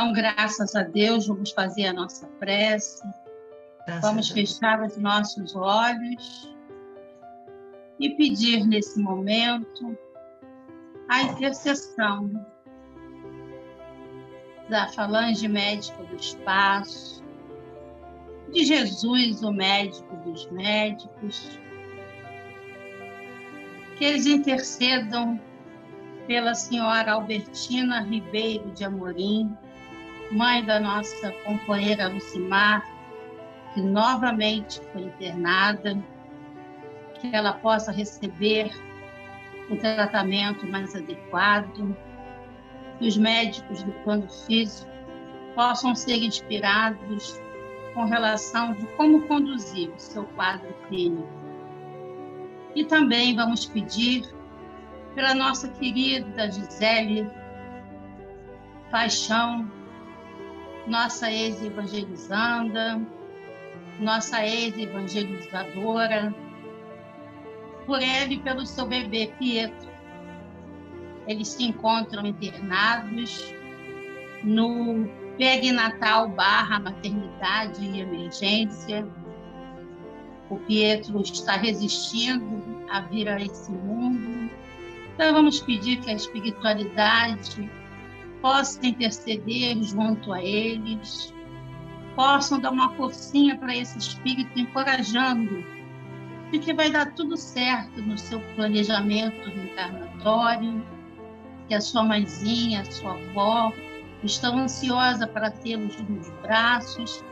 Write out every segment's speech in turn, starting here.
Então, graças a Deus, vamos fazer a nossa prece. Vamos fechar os nossos olhos e pedir nesse momento a intercessão da falange médica do espaço, de Jesus, o médico dos médicos, que eles intercedam pela senhora Albertina Ribeiro de Amorim, mãe da nossa companheira Lucimar, que novamente foi internada, que ela possa receber o tratamento mais adequado, que os médicos do plano físico possam ser inspirados com relação de como conduzir o seu quadro clínico. E também vamos pedir pela nossa querida Gisele Paixão, nossa ex-evangelizanda, nossa ex-evangelizadora, por ela e pelo seu bebê Pietro. Eles se encontram internados no perinatal / maternidade e emergência. O Pietro está resistindo a vir a esse mundo. Então, vamos pedir que a espiritualidade possa interceder junto a eles, possam dar uma forcinha para esse espírito, encorajando de que vai dar tudo certo no seu planejamento reencarnatório, que a sua mãezinha, a sua avó estão ansiosas para tê-los nos braços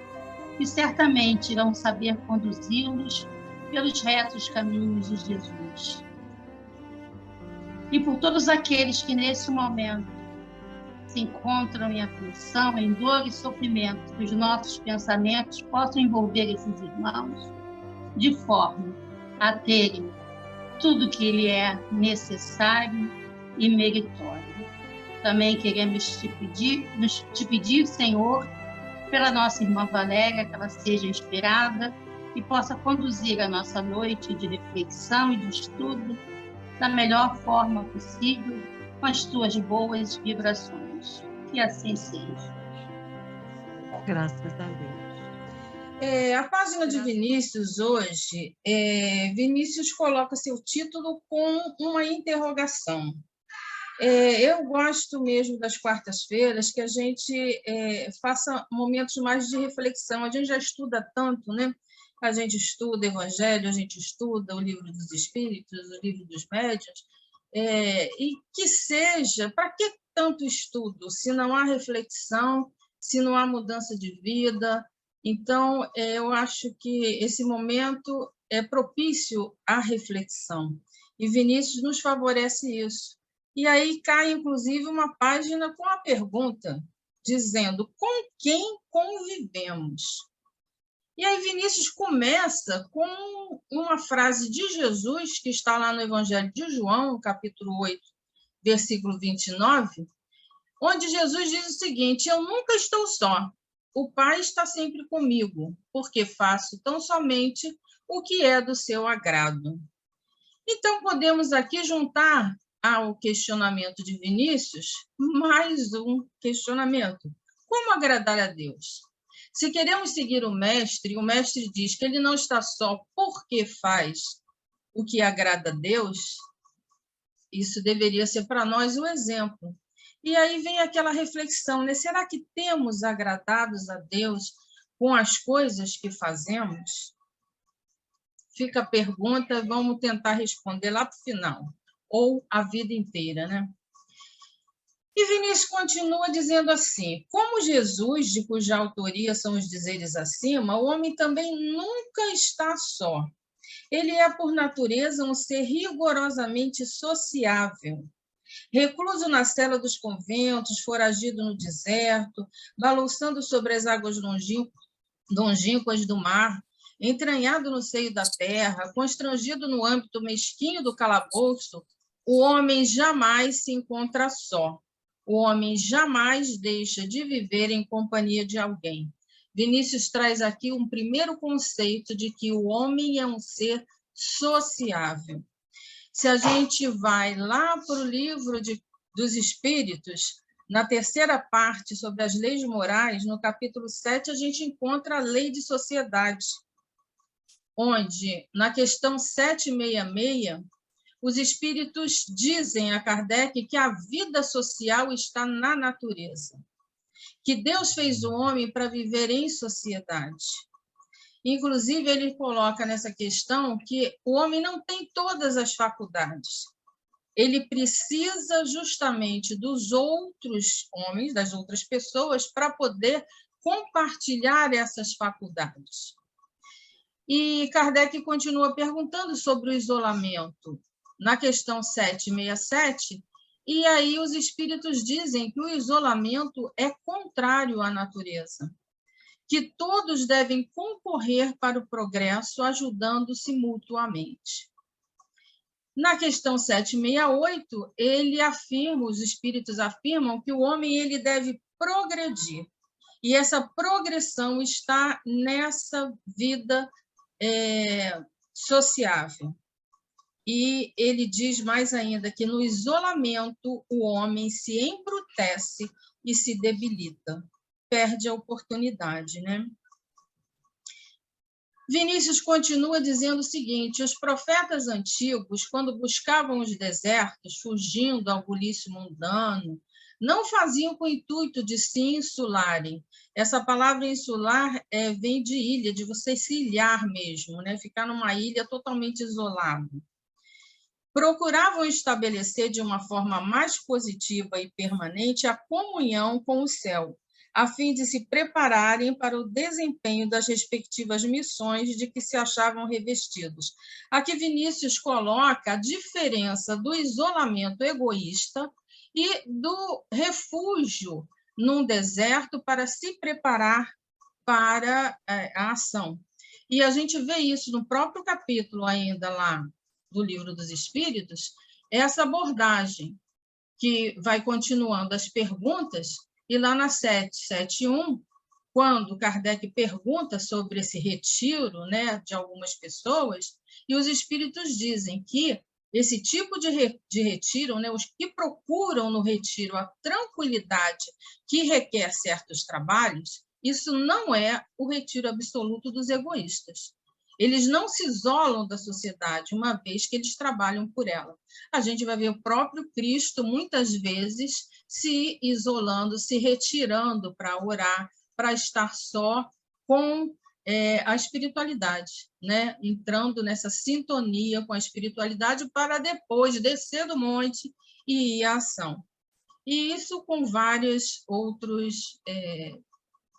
e certamente irão saber conduzi-los pelos retos caminhos de Jesus. E por todos aqueles que nesse momento se encontram em aflição, em dor e sofrimento, que os nossos pensamentos possam envolver esses irmãos de forma a terem tudo que lhe é necessário e meritório. Também queremos te pedir, Senhor, pela nossa irmã Valéria, que ela seja inspirada e possa conduzir a nossa noite de reflexão e de estudo da melhor forma possível, com as tuas boas vibrações. Que assim seja. Graças a Deus. A página de Vinícius hoje, Vinícius coloca seu título com uma interrogação. Eu gosto mesmo das quartas-feiras que a gente faça momentos mais de reflexão. A gente já estuda tanto, né? A gente estuda o Evangelho, a gente estuda o Livro dos Espíritos, o Livro dos Médiuns, e que seja, para que tanto estudo, se não há reflexão, se não há mudança de vida? Então, eu acho que esse momento é propício à reflexão, e Vinícius nos favorece isso. E aí cai, inclusive, uma página com a pergunta, dizendo: com quem convivemos? E aí Vinícius começa com uma frase de Jesus, que está lá no Evangelho de João, capítulo 8, versículo 29, onde Jesus diz o seguinte: eu nunca estou só, o Pai está sempre comigo, porque faço tão somente o que é do seu agrado. Então, podemos aqui juntar ao questionamento de Vinícius mais um questionamento: como agradar a Deus? Se queremos seguir o mestre diz que ele não está só porque faz o que agrada a Deus, isso deveria ser para nós o exemplo. E aí vem aquela reflexão, né? Será que temos agradados a Deus com as coisas que fazemos? Fica a pergunta, vamos tentar responder lá para o final, ou a vida inteira, né? E Vinícius continua dizendo assim: como Jesus, de cuja autoria são os dizeres acima, o homem também nunca está só. Ele é, por natureza, um ser rigorosamente sociável. Recluso na cela dos conventos, foragido no deserto, balançando sobre as águas longínquas do mar, entranhado no seio da terra, constrangido no âmbito mesquinho do calabouço, o homem jamais se encontra só. O homem jamais deixa de viver em companhia de alguém. Vinícius traz aqui um primeiro conceito de que o homem é um ser sociável. Se a gente vai lá para o livro dos Espíritos, Na terceira parte, sobre as leis morais, no capítulo 7, a gente encontra a lei de sociedade, onde, na questão 766, os espíritos dizem a Kardec que a vida social está na natureza, que Deus fez o homem para viver em sociedade. Inclusive, ele coloca nessa questão que o homem não tem todas as faculdades. Ele precisa justamente dos outros homens, das outras pessoas, para poder compartilhar essas faculdades. E Kardec continua perguntando sobre o isolamento, na questão 767, e aí os espíritos dizem que o isolamento é contrário à natureza, que todos devem concorrer para o progresso, ajudando-se mutuamente. Na questão 768, os espíritos afirmam que o homem ele deve progredir, e essa progressão está nessa vida sociável. E ele diz mais ainda que no isolamento o homem se embrutece e se debilita, perde a oportunidade, né? Vinícius continua dizendo o seguinte: os profetas antigos, quando buscavam os desertos, fugindo ao bulício mundano, não faziam com o intuito de se insularem. Essa palavra insular vem de ilha, de você se ilhar mesmo, né? Ficar numa ilha totalmente isolado. Procuravam estabelecer de uma forma mais positiva e permanente a comunhão com o céu, a fim de se prepararem para o desempenho das respectivas missões de que se achavam revestidos. Aqui Vinícius coloca a diferença do isolamento egoísta e do refúgio num deserto para se preparar para a ação. E a gente vê isso no próprio capítulo ainda lá do Livro dos Espíritos, essa abordagem que vai continuando as perguntas, e lá na 771, quando Kardec pergunta sobre esse retiro, né, de algumas pessoas, e os espíritos dizem que esse tipo de retiro, né, os que procuram no retiro a tranquilidade que requer certos trabalhos, isso não é o retiro absoluto dos egoístas. Eles não se isolam da sociedade, uma vez que eles trabalham por ela. A gente vai ver o próprio Cristo, muitas vezes, se isolando, se retirando para orar, para estar só com a espiritualidade, né? Entrando nessa sintonia com a espiritualidade para depois descer do monte e ir à ação. E isso com vários outros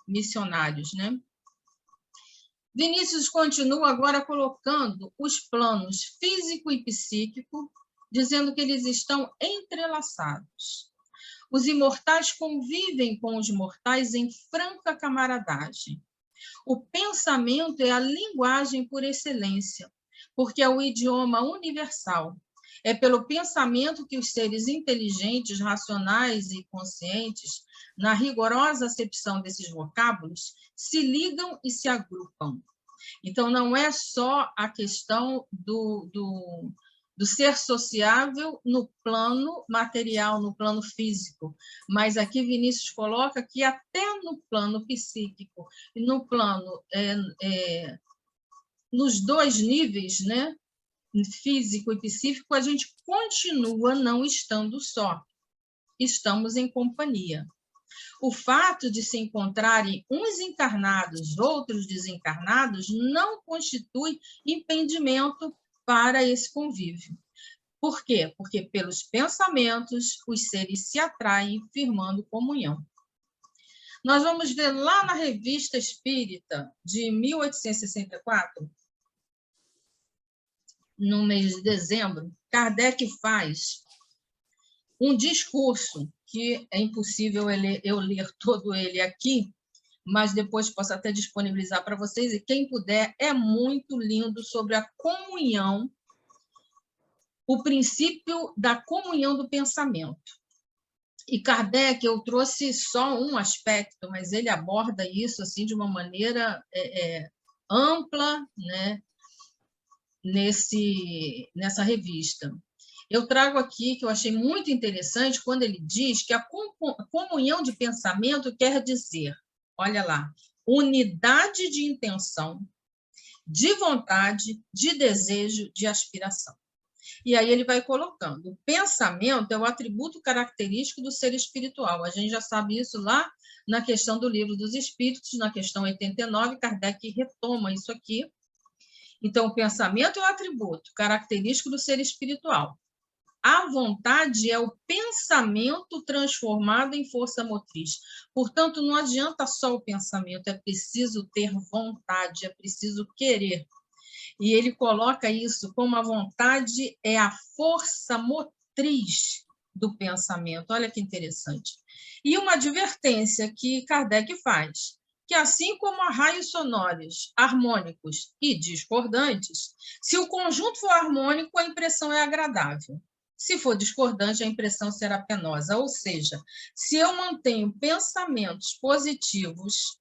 missionários, né? Vinícius continua agora colocando os planos físico e psíquico, dizendo que eles estão entrelaçados. Os imortais convivem com os mortais em franca camaradagem. O pensamento é a linguagem por excelência, porque é o idioma universal. É pelo pensamento que os seres inteligentes, racionais e conscientes, na rigorosa acepção desses vocábulos, se ligam e se agrupam. Então, não é só a questão do ser sociável no plano material, no plano físico, mas aqui Vinícius coloca que até no plano psíquico e no plano, nos dois níveis, né, físico e psíquico, a gente continua não estando só, estamos em companhia. O fato de se encontrarem uns encarnados, outros desencarnados, não constitui impedimento para esse convívio. Por quê? Porque pelos pensamentos os seres se atraem, firmando comunhão. Nós vamos ver lá na Revista Espírita, de 1864, no mês de dezembro, Kardec faz um discurso que é impossível eu ler todo ele aqui, mas depois posso até disponibilizar para vocês, e quem puder, é muito lindo, sobre a comunhão, o princípio da comunhão do pensamento. E Kardec, eu trouxe só um aspecto, mas ele aborda isso assim de uma maneira ampla, né, nessa revista. Eu trago aqui, que eu achei muito interessante, quando ele diz que a comunhão de pensamento quer dizer, olha lá, unidade de intenção, de vontade, de desejo, de aspiração. E aí ele vai colocando, o pensamento é o atributo característico do ser espiritual. A gente já sabe isso lá na questão do Livro dos Espíritos, na questão 89, Kardec retoma isso aqui. Então, o pensamento é o atributo característico do ser espiritual. A vontade é o pensamento transformado em força motriz. Portanto, não adianta só o pensamento, é preciso ter vontade, é preciso querer. E ele coloca isso como a vontade é a força motriz do pensamento. Olha que interessante. E uma advertência que Kardec faz, que assim como há raios sonoros, harmônicos e discordantes, se o conjunto for harmônico, a impressão é agradável. Se for discordante, a impressão será penosa. Ou seja, se eu mantenho pensamentos positivos,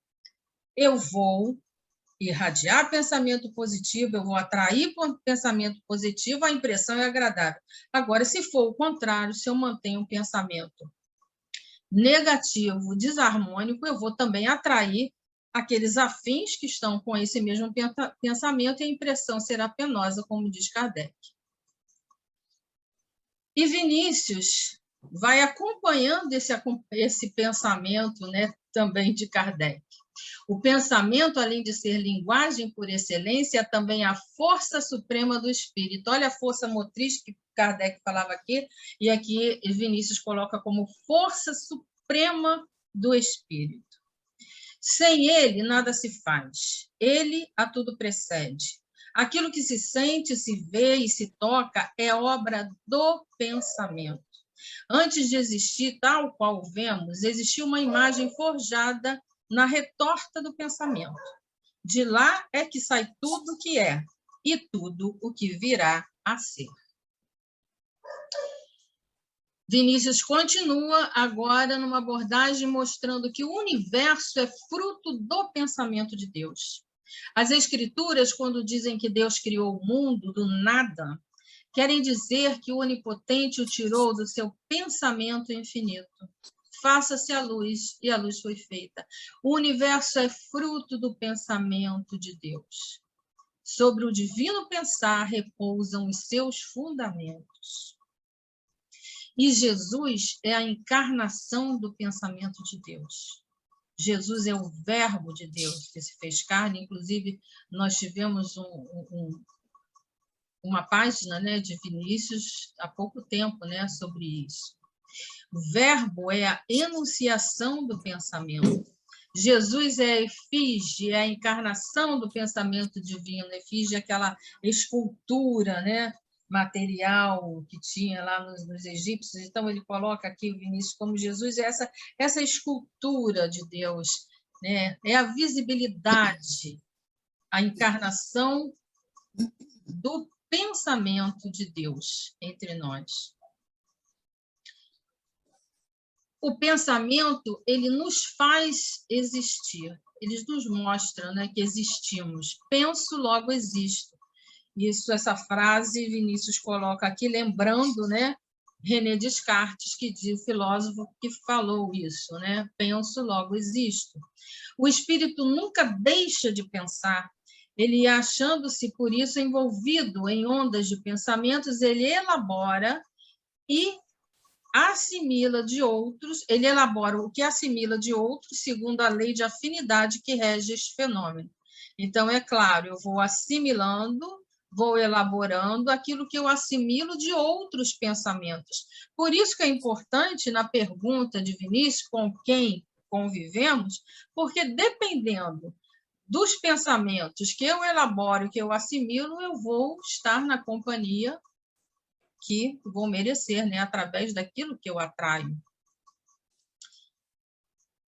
eu vou irradiar pensamento positivo, eu vou atrair pensamento positivo, a impressão é agradável. Agora, se for o contrário, se eu mantenho um pensamento negativo, desarmônico, eu vou também atrair aqueles afins que estão com esse mesmo pensamento e a impressão será penosa, como diz Kardec. E Vinícius vai acompanhando esse pensamento, né, também de Kardec. O pensamento, além de ser linguagem por excelência, é também a força suprema do espírito. Olha a força motriz que Kardec falava aqui, e aqui Vinícius coloca como força suprema do espírito. Sem ele, nada se faz. Ele a tudo precede. Aquilo que se sente, se vê e se toca é obra do pensamento. Antes de existir tal qual vemos, existia uma imagem forjada na retorta do pensamento. De lá é que sai tudo o que é e tudo o que virá a ser. Vinícius continua agora numa abordagem mostrando que o universo é fruto do pensamento de Deus. As Escrituras, quando dizem que Deus criou o mundo do nada, querem dizer que o Onipotente o tirou do seu pensamento infinito. Faça-se a luz, e a luz foi feita. O universo é fruto do pensamento de Deus. Sobre o divino pensar repousam os seus fundamentos. E Jesus é a encarnação do pensamento de Deus. Jesus é o verbo de Deus que se fez carne. Inclusive, nós tivemos uma página, né, de Vinícius há pouco tempo, né, sobre isso. O verbo é a enunciação do pensamento. Jesus é a efígie, é a encarnação do pensamento divino. Efígie é aquela escultura, né, material que tinha lá nos egípcios. Então, ele coloca aqui o Vinícius como Jesus, é essa escultura de Deus, né? É a visibilidade, a encarnação do pensamento de Deus entre nós. O pensamento, ele nos faz existir, ele nos mostra, né, que existimos. Penso, logo existo. Isso, essa frase, Vinícius coloca aqui, lembrando, né, René Descartes, que diz, o filósofo que falou isso, né? Penso, logo existo. O espírito nunca deixa de pensar. Ele, achando-se, por isso, envolvido em ondas de pensamentos, ele elabora e assimila de outros, ele elabora o que assimila de outros, segundo a lei de afinidade que rege este fenômeno. Então, é claro, eu vou assimilando, vou elaborando aquilo que eu assimilo de outros pensamentos. Por isso que é importante, na pergunta de Vinícius, com quem convivemos, porque dependendo dos pensamentos que eu elaboro, que eu assimilo, eu vou estar na companhia que vou merecer, né, através daquilo que eu atraio.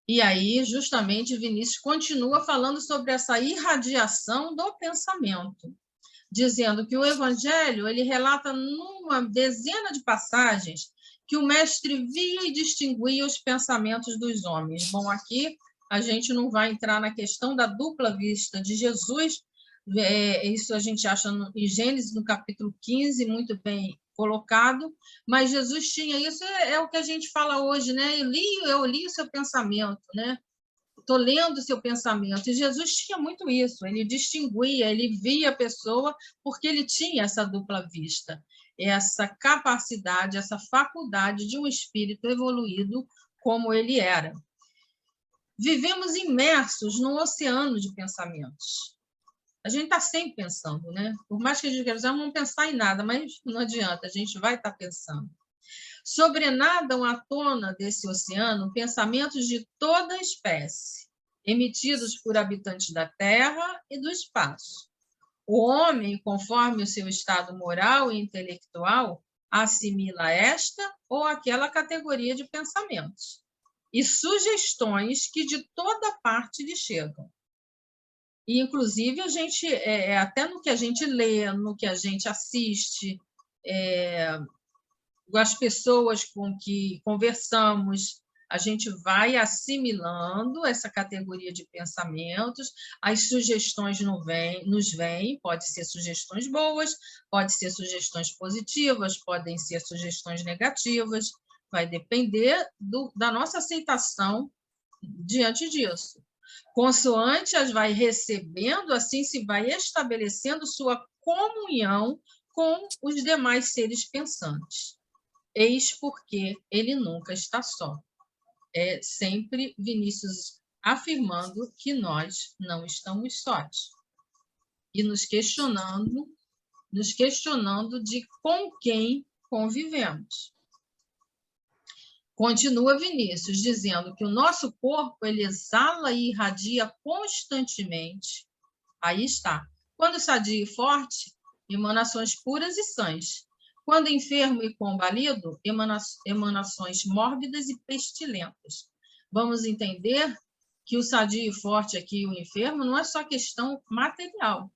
E aí, justamente, Vinícius continua falando sobre essa irradiação do pensamento, dizendo que o Evangelho ele relata numa dezena de passagens que o mestre via e distinguia os pensamentos dos homens. Bom, aqui a gente não vai entrar na questão da dupla vista de Jesus, isso a gente acha em Gênesis, no capítulo 15, muito bem colocado, mas Jesus tinha isso, é o que a gente fala hoje, né? Eu li o seu pensamento, né? Estou lendo o seu pensamento. E Jesus tinha muito isso, ele distinguia, ele via a pessoa, porque ele tinha essa dupla vista, essa capacidade, essa faculdade de um espírito evoluído como ele era. Vivemos imersos num oceano de pensamentos. A gente está sempre pensando, né? Por mais que a gente queira dizer, não pensar em nada, mas não adianta, a gente vai estar pensando. Sobrenadam à tona desse oceano pensamentos de toda espécie, emitidos por habitantes da Terra e do espaço. O homem, conforme o seu estado moral e intelectual, assimila esta ou aquela categoria de pensamentos e sugestões que de toda parte lhe chegam. E, inclusive, a gente, até no que a gente lê, no que a gente assiste, as pessoas com que conversamos, a gente vai assimilando essa categoria de pensamentos, as sugestões nos vêm, pode ser sugestões boas, pode ser sugestões positivas, podem ser sugestões negativas, vai depender da nossa aceitação diante disso. Consoante as vai recebendo, assim se vai estabelecendo sua comunhão com os demais seres pensantes. Eis porque ele nunca está só. É sempre Vinícius afirmando que nós não estamos sós. E nos questionando de com quem convivemos. Continua Vinícius, dizendo que o nosso corpo ele exala e irradia constantemente. Aí está. Quando sadio e forte, emanações puras e sãs. Quando enfermo e combalido, emanações mórbidas e pestilentas. Vamos entender que o sadio e forte aqui, o enfermo, não é só questão material,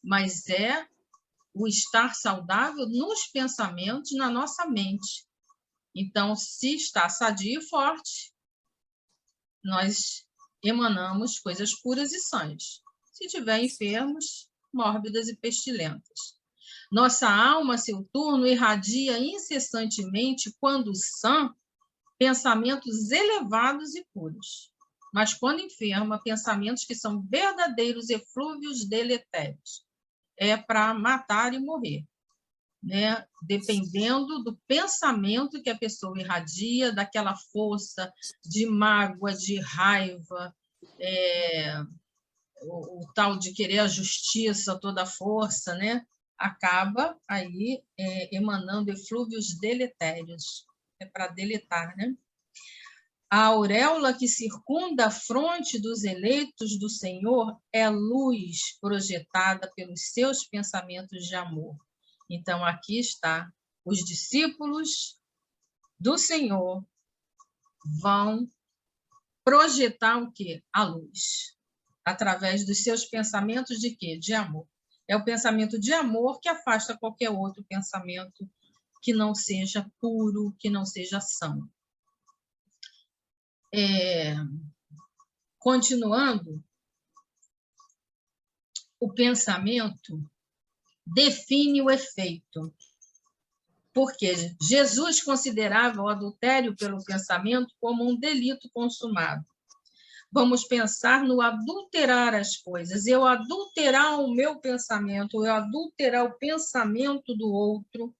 mas é o estar saudável nos pensamentos, na nossa mente. Então, se está sadio e forte, nós emanamos coisas puras e sãs. Se tiver enfermos, mórbidas e pestilentas. Nossa alma, a seu turno, irradia incessantemente, quando sã, pensamentos elevados e puros. Mas, quando enferma, pensamentos que são verdadeiros eflúvios deletérios. É para matar e morrer. Né? Dependendo do pensamento que a pessoa irradia, daquela força de mágoa, de raiva, o tal de querer a justiça, toda a força, né? Acaba aí emanando eflúvios deletérios, é para deletar, né? A auréola que circunda a fronte dos eleitos do Senhor é luz projetada pelos seus pensamentos de amor. Então, aqui está, os discípulos do Senhor vão projetar o quê? A luz, através dos seus pensamentos de quê? De amor. É o pensamento de amor que afasta qualquer outro pensamento que não seja puro, que não seja são. Continuando, o pensamento define o efeito, porque Jesus considerava o adultério pelo pensamento como um delito consumado. Vamos pensar no adulterar as coisas. Eu adulterar o meu pensamento, eu adulterar o pensamento do outro,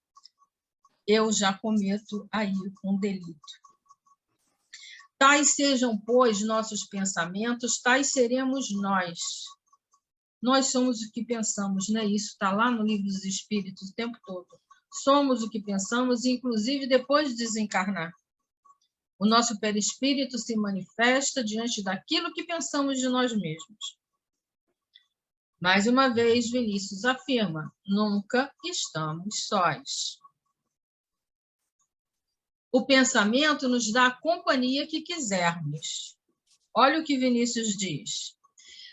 eu já cometo aí um delito. Tais sejam, pois, nossos pensamentos, tais seremos nós. Nós somos o que pensamos, né? Isso está lá no Livro dos Espíritos o tempo todo. Somos o que pensamos, inclusive depois de desencarnar. O nosso perispírito se manifesta diante daquilo que pensamos de nós mesmos. Mais uma vez, Vinícius afirma, nunca estamos sós. O pensamento nos dá a companhia que quisermos. Olha o que Vinícius diz.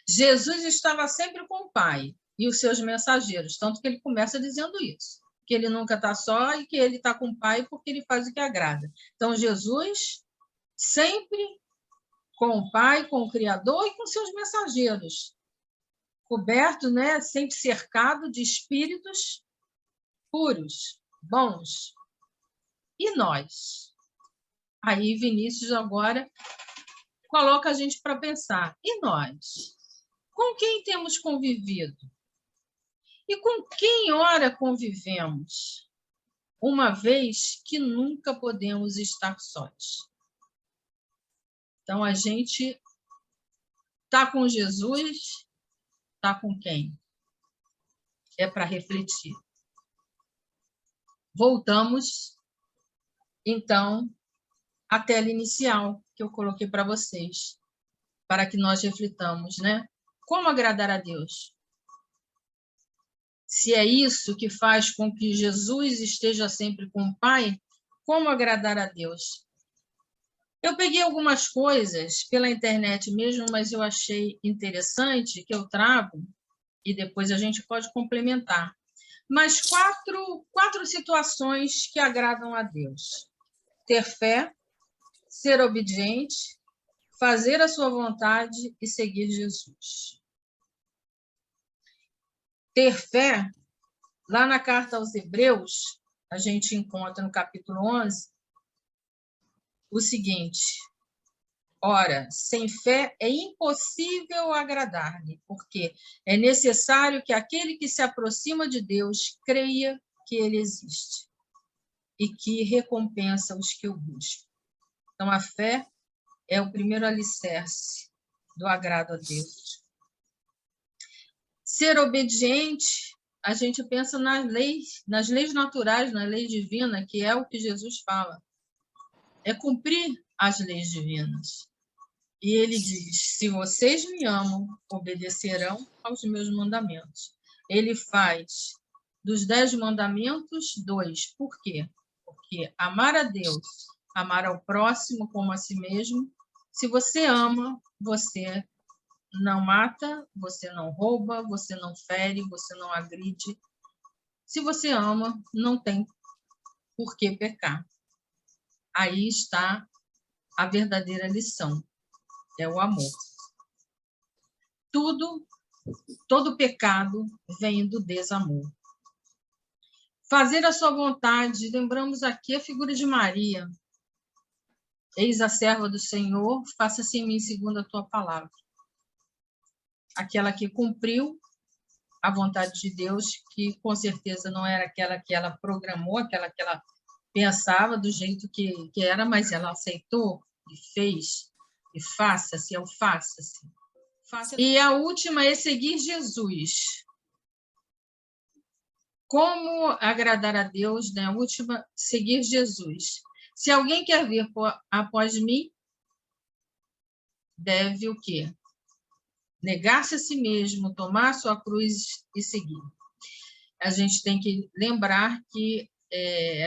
Jesus estava sempre com o Pai e os seus mensageiros, tanto que ele começa dizendo isso, que ele nunca está só e que ele está com o Pai porque ele faz o que agrada. Então, Jesus sempre com o Pai, com o Criador e com seus mensageiros, coberto, né, sempre cercado de espíritos puros, bons? E nós? Aí Vinícius agora coloca a gente para pensar. E nós? Com quem temos convivido? E com quem ora convivemos? Uma vez que nunca podemos estar sós. Então, a gente está com Jesus, está com quem? É para refletir. Voltamos, então, à tela inicial que eu coloquei para vocês, para que nós reflitamos, né? Como agradar a Deus? Se é isso que faz com que Jesus esteja sempre com o Pai, como agradar a Deus? Eu peguei algumas coisas pela internet mesmo, mas eu achei interessante que eu trago e depois a gente pode complementar. Mas quatro situações que agradam a Deus: ter fé, ser obediente, fazer a sua vontade e seguir Jesus. Ter fé, lá na carta aos Hebreus, a gente encontra no capítulo 11 o seguinte: ora, sem fé é impossível agradar-lhe, porque é necessário que aquele que se aproxima de Deus creia que ele existe e que recompensa os que o buscam. Então, a fé é o primeiro alicerce do agrado a Deus. Ser obediente, a gente pensa nas leis naturais, na lei divina, que é o que Jesus fala. É cumprir as leis divinas. E ele diz: se vocês me amam, obedecerão aos meus mandamentos. Ele faz dos 10 mandamentos 2. Por quê? Porque amar a Deus, amar ao próximo como a si mesmo. Se você ama, você não mata, você não rouba, você não fere, você não agride. Se você ama, não tem por que pecar. Aí está a verdadeira lição, é o amor. Todo pecado vem do desamor. Fazer a sua vontade, lembramos aqui a figura de Maria. Eis a serva do Senhor, faça-se em mim segundo a tua palavra. Aquela que cumpriu a vontade de Deus, que com certeza não era aquela que ela programou, aquela que ela pensava do jeito que era, mas ela aceitou e fez, e faça-se, faça-se. E a última é seguir Jesus. Como agradar a Deus, né? A última, seguir Jesus. Se alguém quer vir após mim, deve o quê? Negar-se a si mesmo, tomar a sua cruz e seguir. A gente tem que lembrar que,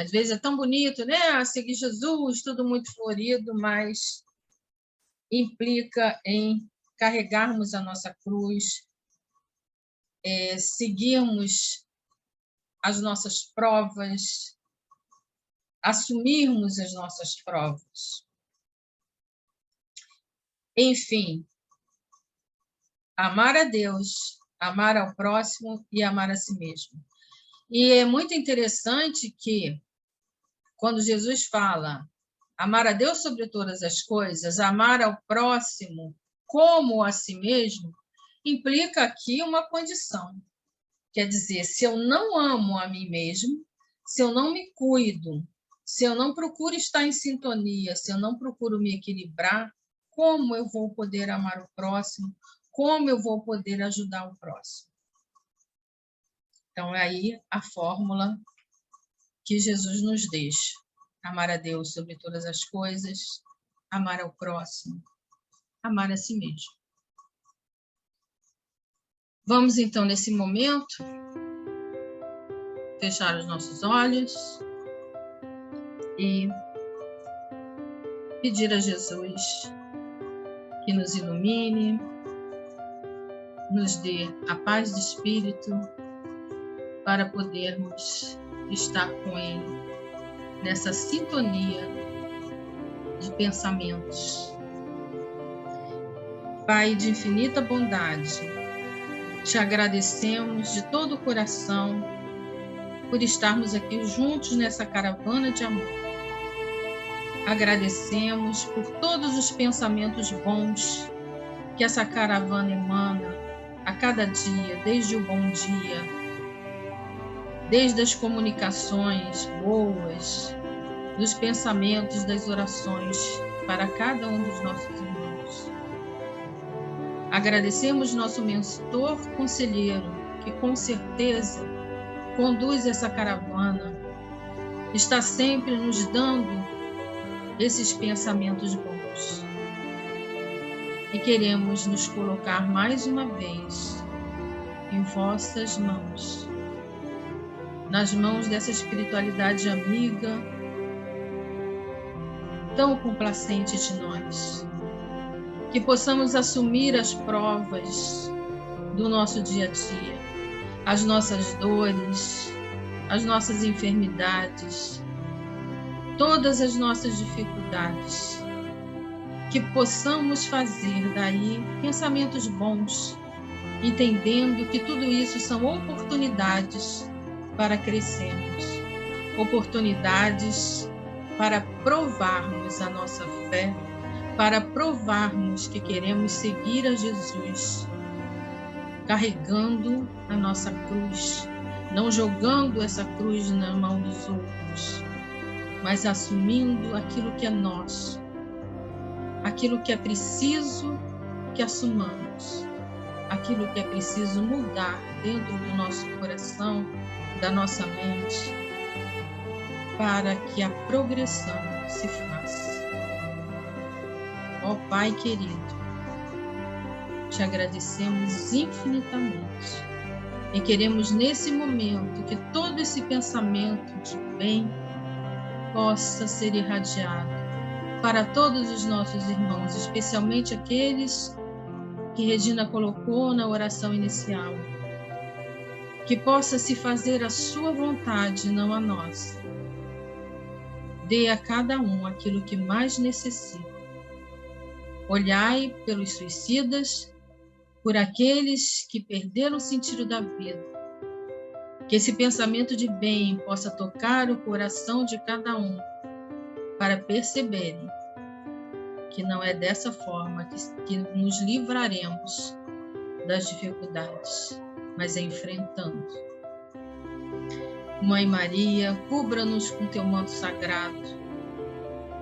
às vezes, é tão bonito, né? Seguir Jesus, tudo muito florido, mas implica em carregarmos a nossa cruz, seguirmos as nossas provas, assumirmos as nossas provas. Enfim, amar a Deus, amar ao próximo e amar a si mesmo. E é muito interessante que, quando Jesus fala amar a Deus sobre todas as coisas, amar ao próximo como a si mesmo, implica aqui uma condição. Quer dizer, se eu não amo a mim mesmo, se eu não me cuido, se eu não procuro estar em sintonia, se eu não procuro me equilibrar, como eu vou poder amar o próximo? Como eu vou poder ajudar o próximo? Então, é aí a fórmula que Jesus nos deixa. Amar a Deus sobre todas as coisas, amar ao próximo, amar a si mesmo. Vamos, então, nesse momento, fechar os nossos olhos e pedir a Jesus que nos ilumine, nos dê a paz de espírito para podermos estar com Ele nessa sintonia de pensamentos. Pai de infinita bondade, te agradecemos de todo o coração por estarmos aqui juntos nessa caravana de amor. Agradecemos por todos os pensamentos bons que essa caravana emana a cada dia, desde o bom dia, desde as comunicações boas, dos pensamentos, das orações para cada um dos nossos irmãos. Agradecemos nosso mentor conselheiro, que com certeza conduz essa caravana, está sempre nos dando esses pensamentos bons. E queremos nos colocar mais uma vez em vossas mãos, nas mãos dessa espiritualidade amiga, tão complacente de nós, que possamos assumir as provas do nosso dia a dia, as nossas dores, as nossas enfermidades, todas as nossas dificuldades, que possamos fazer daí pensamentos bons, entendendo que tudo isso são oportunidades para crescermos, oportunidades para provarmos a nossa fé, para provarmos que queremos seguir a Jesus, carregando a nossa cruz, não jogando essa cruz na mão dos outros, mas assumindo aquilo que é nosso, aquilo que é preciso que assumamos, aquilo que é preciso mudar dentro do nosso coração, da nossa mente, para que a progressão se faça. Ó Pai querido, te agradecemos infinitamente e queremos nesse momento que todo esse pensamento de bem possa ser irradiado para todos os nossos irmãos, especialmente aqueles que Regina colocou na oração inicial. Que possa se fazer a sua vontade, não a nossa. Dê a cada um aquilo que mais necessita. Olhai pelos suicidas, por aqueles que perderam o sentido da vida. Que esse pensamento de bem possa tocar o coração de cada um, para perceberem que não é dessa forma que nos livraremos das dificuldades, mas é enfrentando. Mãe Maria, cubra-nos com teu manto sagrado.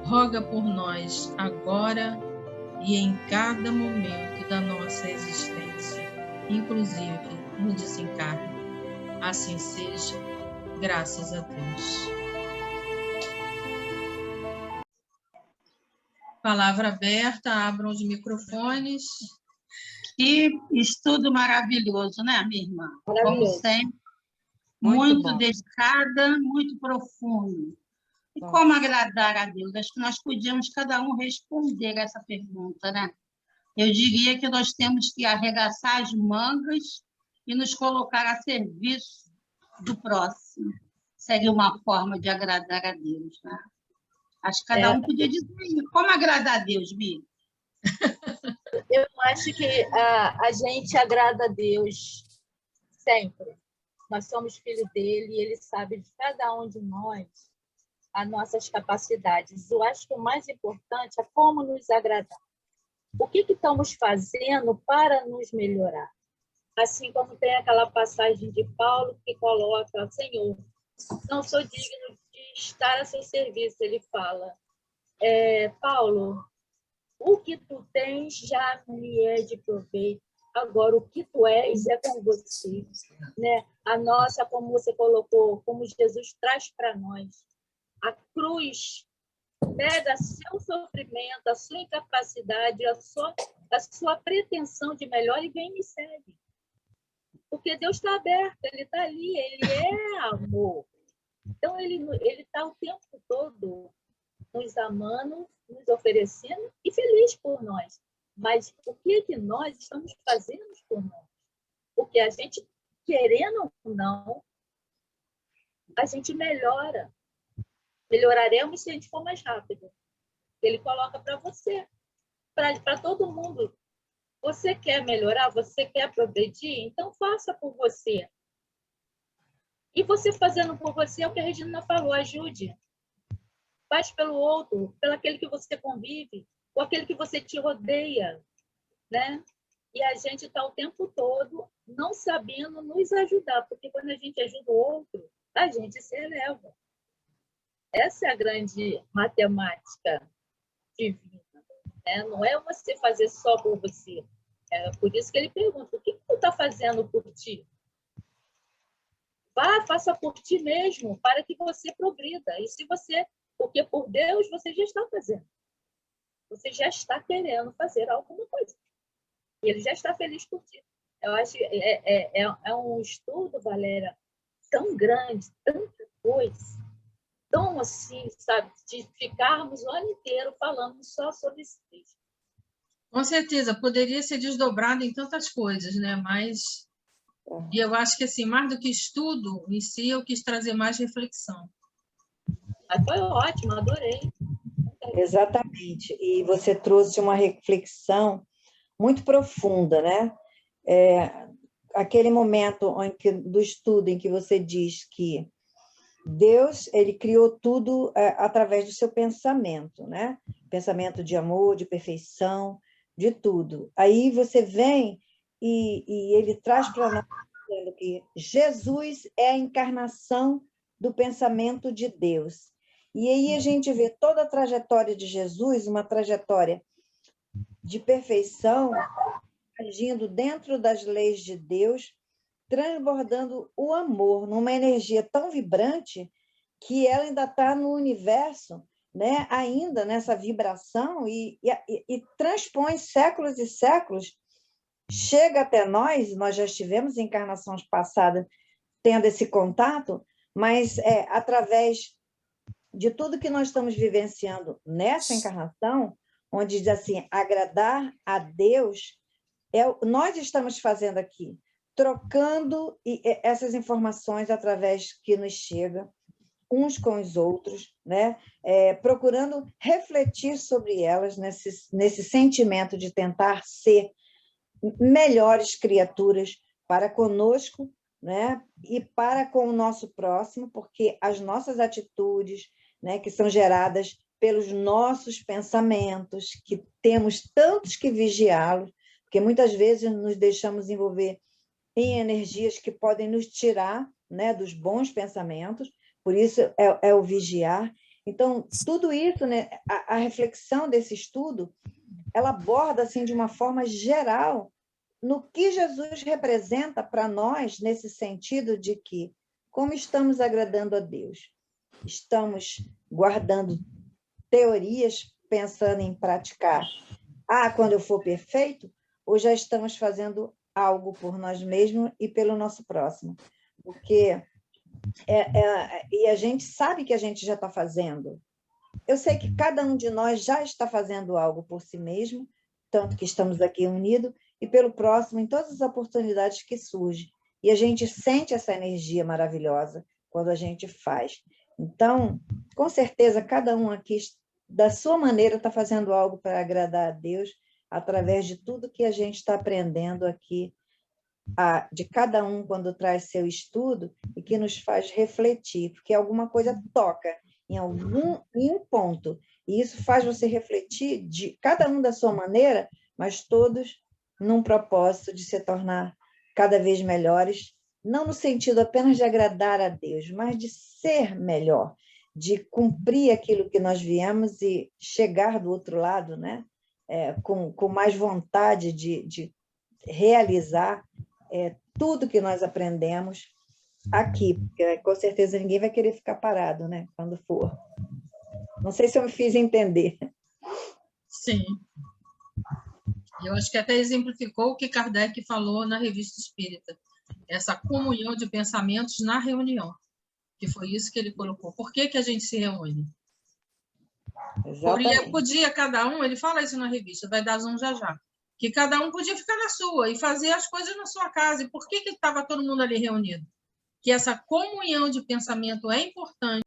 Roga por nós agora e em cada momento da nossa existência, inclusive no desencarne. Assim seja, graças a Deus. Palavra aberta, abram os microfones. Que estudo maravilhoso, né, minha irmã? Como sempre, muito dedicada, muito profundo. E como agradar a Deus? Acho que nós podíamos cada um responder essa pergunta, né? Eu diria que nós temos que arregaçar as mangas e nos colocar a serviço do próximo. Seria uma forma de agradar a Deus, né? Acho que cada um podia dizer como agradar a Deus, Bia. Eu acho que a gente agrada a Deus sempre. Nós somos filhos dele e ele sabe de cada um de nós as nossas capacidades. Eu acho que o mais importante é como nos agradar. O que estamos fazendo para nos melhorar? Assim como tem aquela passagem de Paulo que coloca: Senhor, não sou digno de estar a seu serviço. Ele fala: Paulo, o que tu tens já me é de proveito. Agora, o que tu és é com você. Né? A nossa, como você colocou, como Jesus traz para nós. A cruz pega seu sofrimento, a sua incapacidade, a sua pretensão de melhor e vem e me segue. Porque Deus está aberto, Ele está ali, Ele é amor. Então, Ele está o tempo todo nos amando, nos oferecendo e feliz por nós. Mas o que nós estamos fazendo por nós? Porque a gente, querendo ou não, a gente melhora. Melhoraremos se a gente for mais rápido. Ele coloca para você, para todo mundo. Você quer melhorar? Você quer progredir? Então faça por você. E você fazendo por você é o que a Regina falou, ajude. Faz pelo outro, pelo aquele que você convive, ou aquele que você te rodeia, né? E a gente está o tempo todo não sabendo nos ajudar, porque quando a gente ajuda o outro, a gente se eleva. Essa é a grande matemática divina, né? Não é você fazer só por você. É por isso que ele pergunta, o que tu está fazendo por ti? Vá, faça por ti mesmo, para que você progrida. E se você, porque por Deus você já está fazendo. Você já está querendo fazer alguma coisa. E ele já está feliz por ti. Eu acho que é um estudo, Valéria, tão grande, tanta coisa, tão assim, sabe, de ficarmos o ano inteiro falando só sobre esse texto. Com certeza, poderia ser desdobrado em tantas coisas, né? Mas eu acho que, assim, mais do que estudo em si, eu quis trazer mais reflexão. Mas foi ótimo, adorei. Exatamente. E você trouxe uma reflexão muito profunda, né? Aquele momento do estudo em que você diz que Deus, ele criou tudo através do seu pensamento, né? Pensamento de amor, de perfeição, de tudo. Aí você vem e ele traz para nós dizendo que Jesus é a encarnação do pensamento de Deus. E aí a gente vê toda a trajetória de Jesus, uma trajetória de perfeição, agindo dentro das leis de Deus, transbordando o amor numa energia tão vibrante que ela ainda está no universo, né? Ainda nessa vibração e transpõe séculos e séculos, chega até nós já estivemos em encarnações passadas tendo esse contato, mas através de tudo que nós estamos vivenciando nessa encarnação, onde diz assim, agradar a Deus, nós estamos fazendo aqui, trocando essas informações através que nos chega, uns com os outros, né? Procurando refletir sobre elas nesse sentimento de tentar ser melhores criaturas para conosco, né? E para com o nosso próximo, porque as nossas atitudes, né, que são geradas pelos nossos pensamentos, que temos tantos que vigiá-los, porque muitas vezes nos deixamos envolver em energias que podem nos tirar, né, dos bons pensamentos, por isso é o vigiar. Então, tudo isso, né, a reflexão desse estudo, ela aborda assim, de uma forma geral no que Jesus representa para nós, nesse sentido de que, como estamos agradando a Deus, estamos guardando teorias, pensando em praticar, quando eu for perfeito, ou já estamos fazendo algo por nós mesmos e pelo nosso próximo. Porque e a gente sabe que a gente já está fazendo. Eu sei que cada um de nós já está fazendo algo por si mesmo, tanto que estamos aqui unidos, e pelo próximo, em todas as oportunidades que surgem. E a gente sente essa energia maravilhosa quando a gente faz. Então, com certeza, cada um aqui, da sua maneira, está fazendo algo para agradar a Deus, através de tudo que a gente está aprendendo aqui, de cada um quando traz seu estudo, e que nos faz refletir, porque alguma coisa toca em um ponto, e isso faz você refletir, de cada um da sua maneira, mas todos num propósito de se tornar cada vez melhores, não no sentido apenas de agradar a Deus, mas de ser melhor, de cumprir aquilo que nós viemos e chegar do outro lado, né? Com mais vontade de realizar tudo que nós aprendemos aqui, porque com certeza ninguém vai querer ficar parado, né? Quando for. Não sei se eu me fiz entender. Sim. Eu acho que até exemplificou o que Kardec falou na Revista Espírita, essa comunhão de pensamentos na reunião, que foi isso que ele colocou. Por que a gente se reúne? Exatamente. Podia cada um, ele fala isso na revista, vai dar zoom já, que cada um podia ficar na sua e fazer as coisas na sua casa. E por que estava todo mundo ali reunido? Que essa comunhão de pensamento é importante.